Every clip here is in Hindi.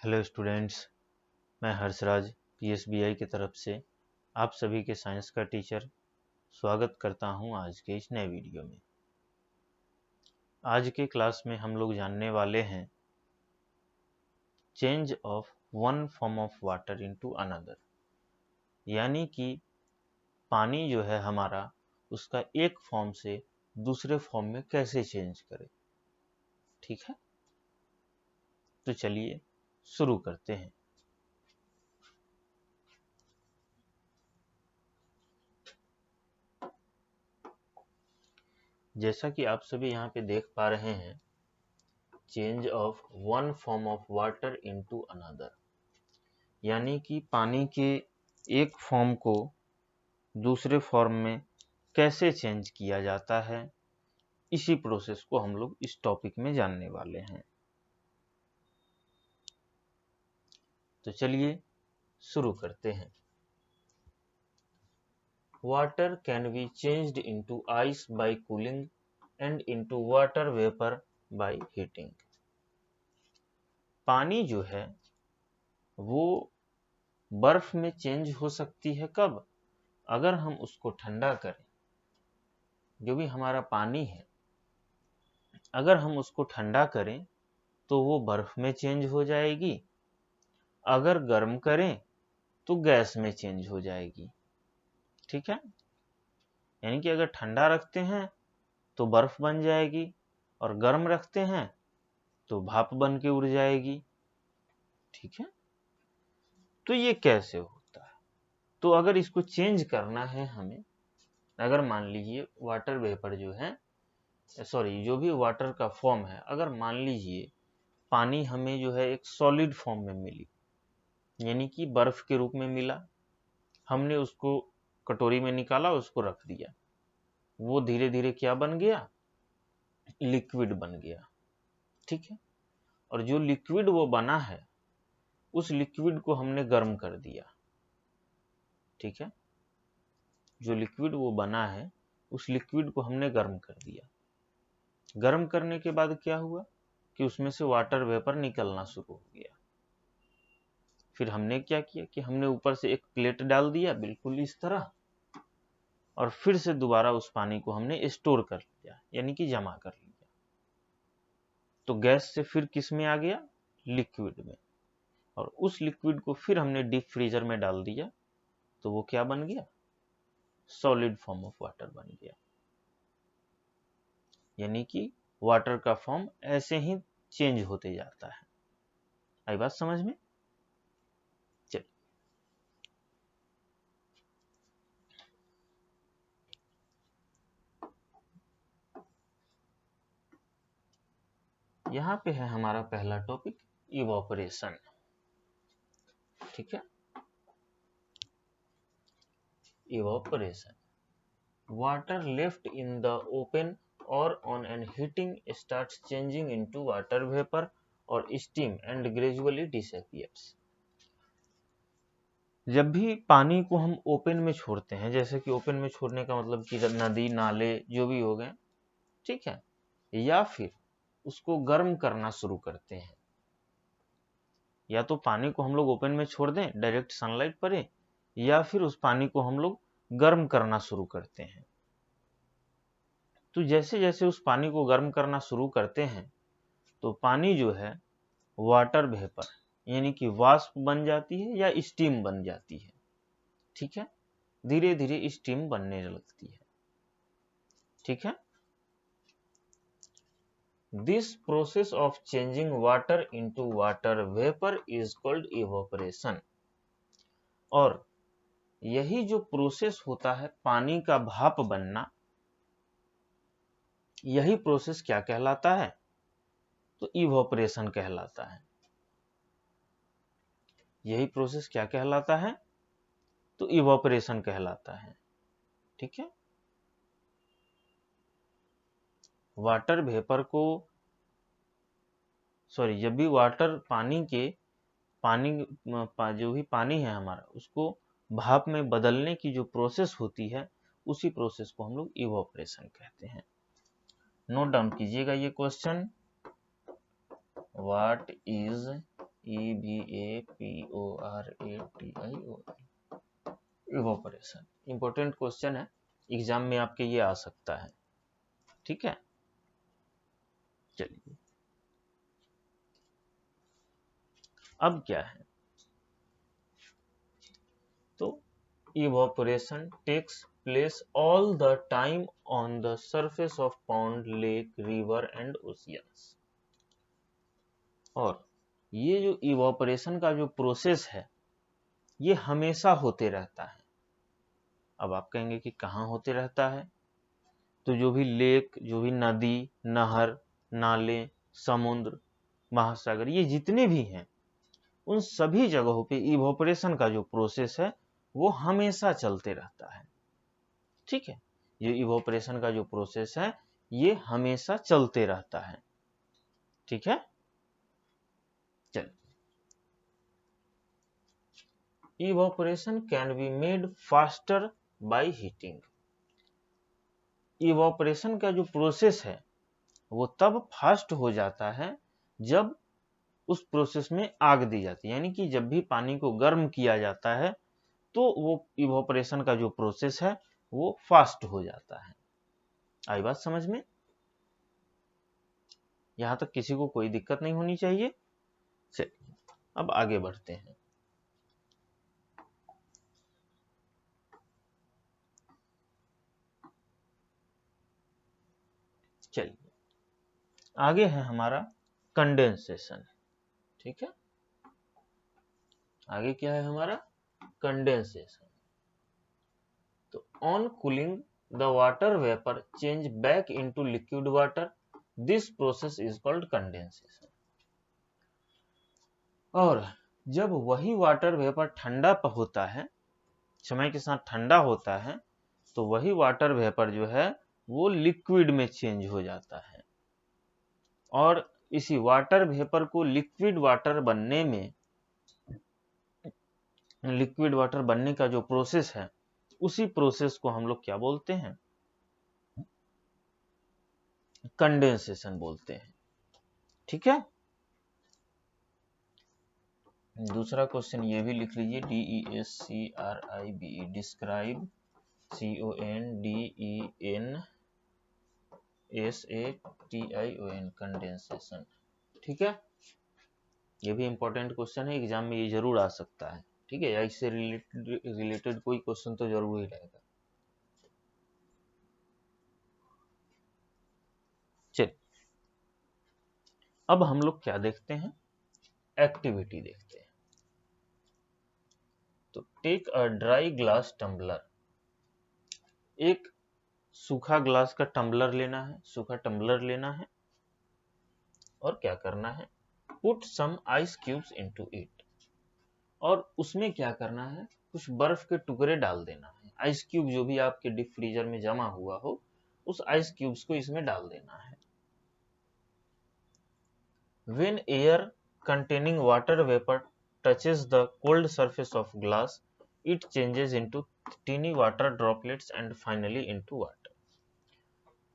हेलो स्टूडेंट्स, मैं हर्षराज पीएसबीआई की तरफ से आप सभी के साइंस का टीचर स्वागत करता हूं आज के इस नए वीडियो में। आज के क्लास में हम लोग जानने वाले हैं change of one form of water into another, यानी कि पानी जो है हमारा उसका एक फॉर्म से दूसरे फॉर्म में कैसे चेंज करें। ठीक है, तो चलिए शुरू करते हैं। जैसा कि आप सभी यहाँ पे देख पा रहे हैं, change of one form of water into another, यानी कि पानी के एक फॉर्म को दूसरे फॉर्म में कैसे चेंज किया जाता है, इसी प्रोसेस को हम लोग इस टॉपिक में जानने वाले हैं। तो चलिए शुरू करते हैं। Water can be changed into ice by cooling and into water vapour by heating. पानी जो है वो बर्फ में चेंज हो सकती है कब? अगर हम उसको ठंडा करें। जो भी हमारा पानी है, अगर हम उसको ठंडा करें तो वो बर्फ में चेंज हो जाएगी, अगर गर्म करें तो गैस में चेंज हो जाएगी। ठीक है, यानी कि अगर ठंडा रखते हैं तो बर्फ बन जाएगी और गर्म रखते हैं तो भाप बन के उड़ जाएगी। ठीक है, तो ये कैसे होता है? तो अगर इसको चेंज करना है हमें, अगर मान लीजिए वाटर वेपर जो है, जो भी वाटर का फॉर्म है, अगर मान लीजिए पानी हमें जो है एक सॉलिड फॉर्म में मिली, यानी कि बर्फ के रूप में मिला, हमने उसको कटोरी में निकाला, उसको रख दिया, वो धीरे धीरे क्या बन गया? लिक्विड बन गया। ठीक है, और जो लिक्विड वो बना है उस लिक्विड को हमने गर्म कर दिया। ठीक है, जो लिक्विड वो बना है उस लिक्विड को हमने गर्म कर दिया। गर्म करने के बाद क्या हुआ कि उसमें से वाटर वेपर निकलना शुरू हो गया। फिर हमने क्या किया कि हमने ऊपर से एक प्लेट डाल दिया, बिल्कुल इस तरह, और फिर से दोबारा उस पानी को हमने स्टोर कर लिया, यानी कि जमा कर लिया। तो गैस से फिर किस में आ गया? लिक्विड में। और उस लिक्विड को फिर हमने डीप फ्रीजर में डाल दिया, तो वो क्या बन गया? सॉलिड फॉर्म ऑफ वाटर बन गया। यानी कि वाटर का फॉर्म ऐसे ही चेंज होते जाता है। आई बात समझ में? चलिए यहां पे है हमारा पहला टॉपिक, इवोपरेशन। ठीक है, evaporation, water left in the open or on an heating starts changing into water vapor or steam and gradually disappears। जब भी पानी को हम ओपन में छोड़ते हैं, जैसे कि ओपन में छोड़ने का मतलब कि नदी नाले जो भी हो गए, ठीक है, या फिर उसको गर्म करना शुरू करते हैं, या तो पानी को हम लोग ओपन में छोड़ दें डायरेक्ट सनलाइट पड़े, या फिर उस पानी को हम लोग गर्म करना शुरू करते हैं। तो जैसे जैसे उस पानी को गर्म करना शुरू करते हैं तो पानी जो है वाटर वेपर यानी कि वाष्प बन जाती है या स्टीम बन जाती है। ठीक है, धीरे धीरे स्टीम बनने लगती है। ठीक है, this process of changing water into water vapour is called evaporation. और यही जो प्रोसेस होता है पानी का भाप बनना, यही प्रोसेस क्या कहलाता है? तो इवोपरेशन कहलाता है। यही प्रोसेस क्या कहलाता है? तो इवोपरेशन कहलाता है। ठीक है, वाटर वेपर को जब भी वाटर जो भी पानी है हमारा, उसको भाप में बदलने की जो प्रोसेस होती है, उसी प्रोसेस को हम लोग इवोपरेशन कहते हैं। नोट डाउन कीजिएगा ये question, what is EVAPORATION, evaporation. Important question है, एग्जाम में आपके ये आ सकता है। ठीक है, चलिए अब क्या है, तो evaporation takes place all the time on the surface of pond, lake, river and oceans। और ये जो evaporation का जो प्रोसेस है ये हमेशा होते रहता है। अब आप कहेंगे कि कहाँ होते रहता है, तो जो भी लेक, जो भी नदी, नहर, नाले, समुद्र, महासागर, ये जितने भी हैं उन सभी जगहों पे इवोपरेशन का जो प्रोसेस है वो हमेशा चलते रहता है। ठीक है, ये इवोपरेशन का जो प्रोसेस है ये हमेशा चलते रहता है। ठीक है, चल, evaporation can be made faster by heating. Evaporation का जो प्रोसेस है वो तब फास्ट हो जाता है जब उस प्रोसेस में आग दी जाती है, यानी कि जब भी पानी को गर्म किया जाता है तो वो इवोपरेशन का जो प्रोसेस है वो फास्ट हो जाता है। आई बात समझ में? यहां तक किसी को कोई दिक्कत नहीं होनी चाहिए। चलिए अब आगे बढ़ते हैं। चलिए आगे है हमारा कंडेंसेशन। ठीक है, आगे क्या है हमारा कंडेंसेशन। तो on cooling the water vapour change back into liquid water, this process is called condensation. और जब वही वाटर वेपर ठंडा होता है, समय के साथ ठंडा होता है, तो वही वाटर वेपर जो है वो लिक्विड में चेंज हो जाता है। और इसी वाटर वेपर को लिक्विड वाटर बनने का जो प्रोसेस है उसी प्रोसेस को हम लोग क्या बोलते हैं, कंडेंसेशन बोलते हैं। ठीक है, दूसरा क्वेश्चन ये भी लिख लीजिए, DESCRIBE, डिस्क्राइब, CONDENSATION, कंडेंसेशन। ठीक है, ये भी इंपॉर्टेंट क्वेश्चन है, एग्जाम में ये जरूर आ सकता है। ठीक है, या इससे रिलेटेड कोई क्वेश्चन तो जरूर ही रहेगा। चलिए अब हम लोग क्या देखते हैं, एक्टिविटी देखते हैं। तो take a dry glass tumbler, एक सूखा ग्लास का टम्बलर लेना है, सूखा टम्बलर लेना है और क्या करना है, put some ice cubes into it, और उसमें क्या करना है, कुछ बर्फ के टुकड़े डाल देना है। आइस क्यूब जो भी आपके डीप फ्रीजर में जमा हुआ हो उस आइस क्यूब्स को इसमें डाल देना है। When air containing water vapor touches the cold surface of glass, it changes into teeny water droplets and finally into water।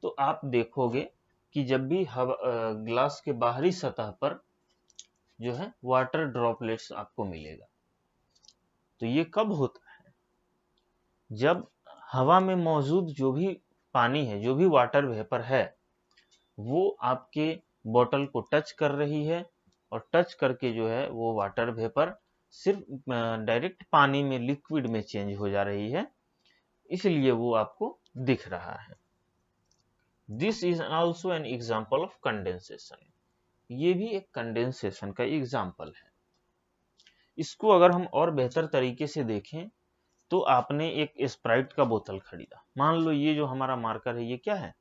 तो आप देखोगे कि जब भी ग्लास के बाहरी सतह पर जो है वाटर ड्रॉपलेट्स आपको मिलेगा, तो ये कब होता है, जब हवा में मौजूद जो भी पानी है, जो भी वाटर वेपर है, वो आपके बोतल को टच कर रही है और टच करके जो है वो वाटर वेपर सिर्फ डायरेक्ट पानी में, लिक्विड में चेंज हो जा रही है, इसलिए वो आपको दिख रहा है। This is also an example of condensation, ये भी एक कंडेंसेशन का एग्जाम्पल है। इसको अगर हम और बेहतर तरीके से देखें तो आपने एक स्प्राइट का बोतल खरीदा, मान लो ये जो हमारा मार्कर है ये क्या है,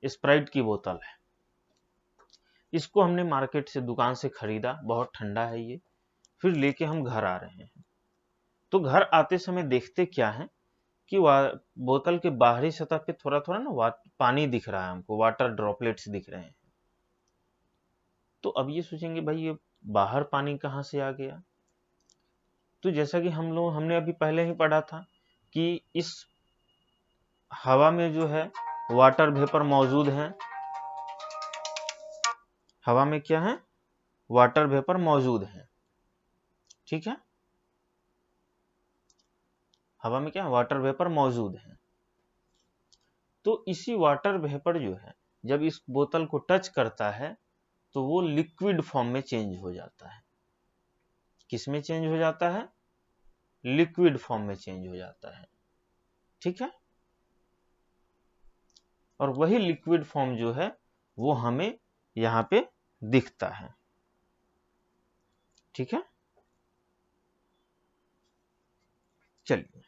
स्प्राइट की बोतल है। इसको हमने मार्केट से, दुकान से खरीदा, बहुत ठंडा है ये, फिर लेके हम घर आ रहे हैं। तो घर आते समय देखते क्या है कि बोतल के बाहरी सतह पे थोड़ा थोड़ा ना पानी दिख रहा है हमको, वाटर ड्रॉपलेट्स दिख रहे हैं। तो अब ये सोचेंगे भाई ये बाहर पानी कहाँ से आ गया, तो जैसा कि हमने अभी पहले ही पढ़ा था कि इस हवा में जो है वाटर वेपर मौजूद है, हवा में क्या है, वाटर वेपर मौजूद है। ठीक है, हवा में क्या वाटर वेपर मौजूद है। तो इसी वाटर वेपर जो है जब इस बोतल को टच करता है तो वो लिक्विड फॉर्म में चेंज हो जाता है। किस में चेंज हो जाता है? लिक्विड फॉर्म में चेंज हो जाता है। ठीक है, और वही लिक्विड फॉर्म जो है वो हमें यहां पे दिखता है। ठीक है, चलिए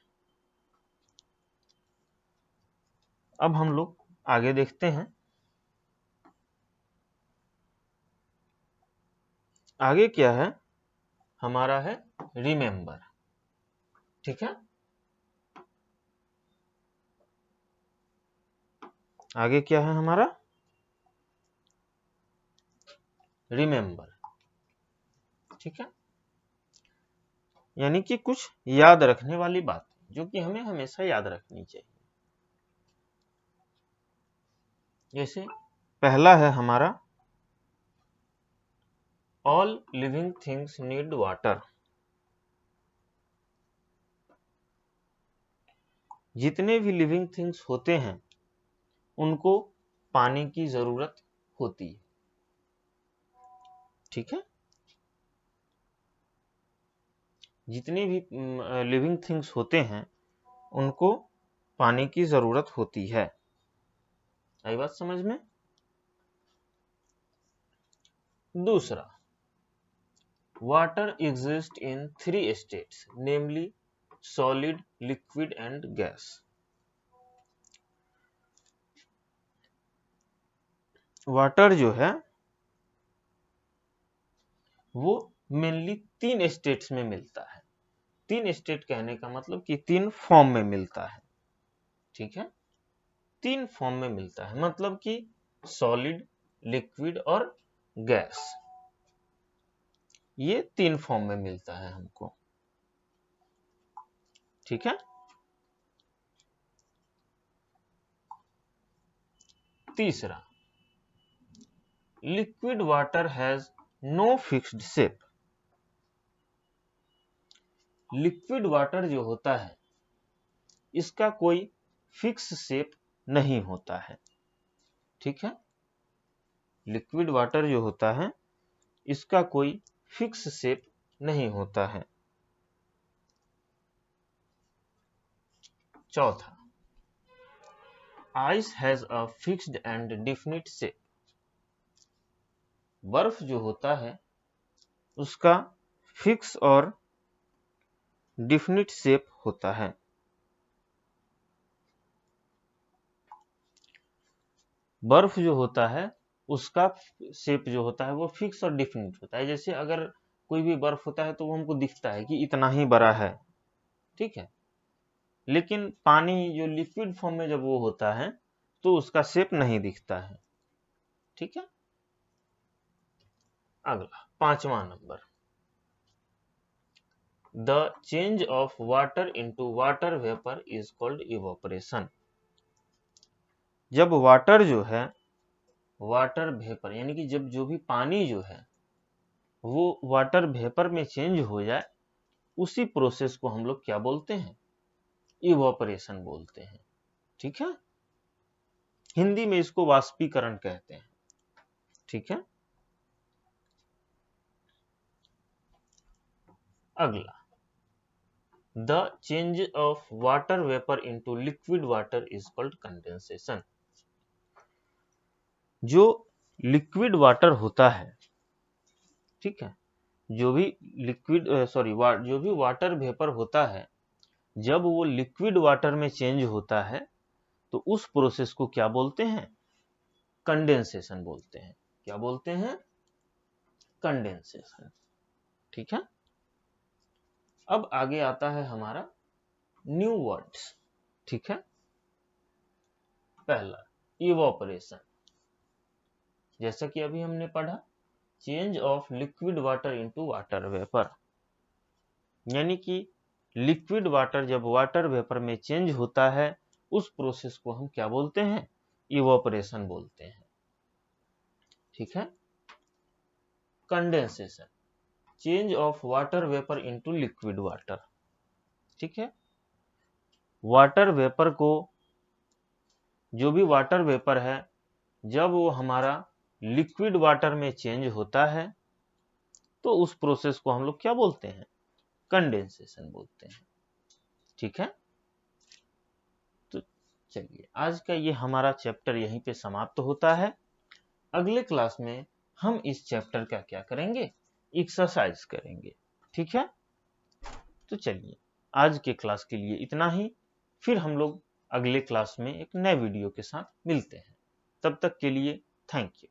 अब हम लोग आगे देखते हैं। आगे क्या है हमारा है रिमेंबर। ठीक है, आगे क्या है हमारा रिमेंबर। ठीक है, यानी कि कुछ याद रखने वाली बात जो कि हमें हमेशा याद रखनी चाहिए। जैसे पहला है हमारा all living things need water. जितने भी लिविंग थिंग्स होते हैं उनको पानी की जरूरत होती है। ठीक है, जितने भी लिविंग थिंग्स होते हैं उनको पानी की जरूरत होती है। आई बात समझ में? दूसरा, water exist in 3 states namely solid, liquid and gas. Water जो है वो मेनली 3 स्टेट्स में मिलता है। 3 स्टेट कहने का मतलब कि 3 फॉर्म में मिलता है। ठीक है, 3 फॉर्म में मिलता है मतलब कि सॉलिड, लिक्विड और गैस, ये 3 फॉर्म में मिलता है हमको। ठीक है, तीसरा, liquid water has no fixed shape. Liquid water जो होता है इसका कोई फिक्स शेप नहीं होता है। ठीक है, लिक्विड वाटर जो होता है इसका कोई फिक्स शेप नहीं होता है। चौथा, ice has a fixed and definite shape. बर्फ जो होता है उसका फिक्स और डिफिनिट शेप होता है। बर्फ जो होता है उसका शेप जो होता है वो फिक्स और डिफिनिट होता है। जैसे अगर कोई भी बर्फ होता है तो वो हमको दिखता है कि इतना ही बड़ा है। ठीक है, लेकिन पानी जो लिक्विड फॉर्म में जब वो होता है तो उसका शेप नहीं दिखता है। ठीक है, अगला 5वां number, the change of water into water vapour is called evaporation. जब वाटर जो है वाटर वेपर यानी कि जब जो भी पानी जो है वो वाटर वेपर में चेंज हो जाए उसी प्रोसेस को हम लोग क्या बोलते हैं? इवोपरेशन बोलते हैं। ठीक है, हिंदी में इसको वाष्पीकरण कहते हैं। ठीक है, अगला, the change of water vapour into liquid water is called condensation. जो लिक्विड वाटर होता है, ठीक है, जो भी लिक्विड जो भी वाटर वेपर होता है जब वो लिक्विड वाटर में चेंज होता है तो उस प्रोसेस को क्या बोलते हैं? कंडेंसेशन बोलते हैं। क्या बोलते हैं? कंडेंसेशन। ठीक है, अब आगे आता है हमारा न्यू वर्ड्स। ठीक है, पहला इवोपरेशन, जैसा कि अभी हमने पढ़ा, change of liquid water into water vapour, यानी कि लिक्विड वाटर जब वाटर वेपर में चेंज होता है उस प्रोसेस को हम क्या बोलते हैं? इवोपरेशन बोलते हैं। ठीक है, condensation, change of water vapour into liquid water. ठीक है, वाटर वेपर को, जो भी वाटर वेपर है, जब वो हमारा लिक्विड वाटर में चेंज होता है तो उस प्रोसेस को हम लोग क्या बोलते हैं? कंडेंसेशन बोलते हैं। ठीक है, तो चलिए आज का ये हमारा चैप्टर यहीं पे समाप्त होता है। अगले क्लास में हम इस चैप्टर का क्या करेंगे? एक्सरसाइज करेंगे। ठीक है, तो चलिए आज के क्लास के लिए इतना ही, फिर हम लोग अगले क्लास में एक नए वीडियो के साथ मिलते हैं। तब तक के लिए थैंक यू।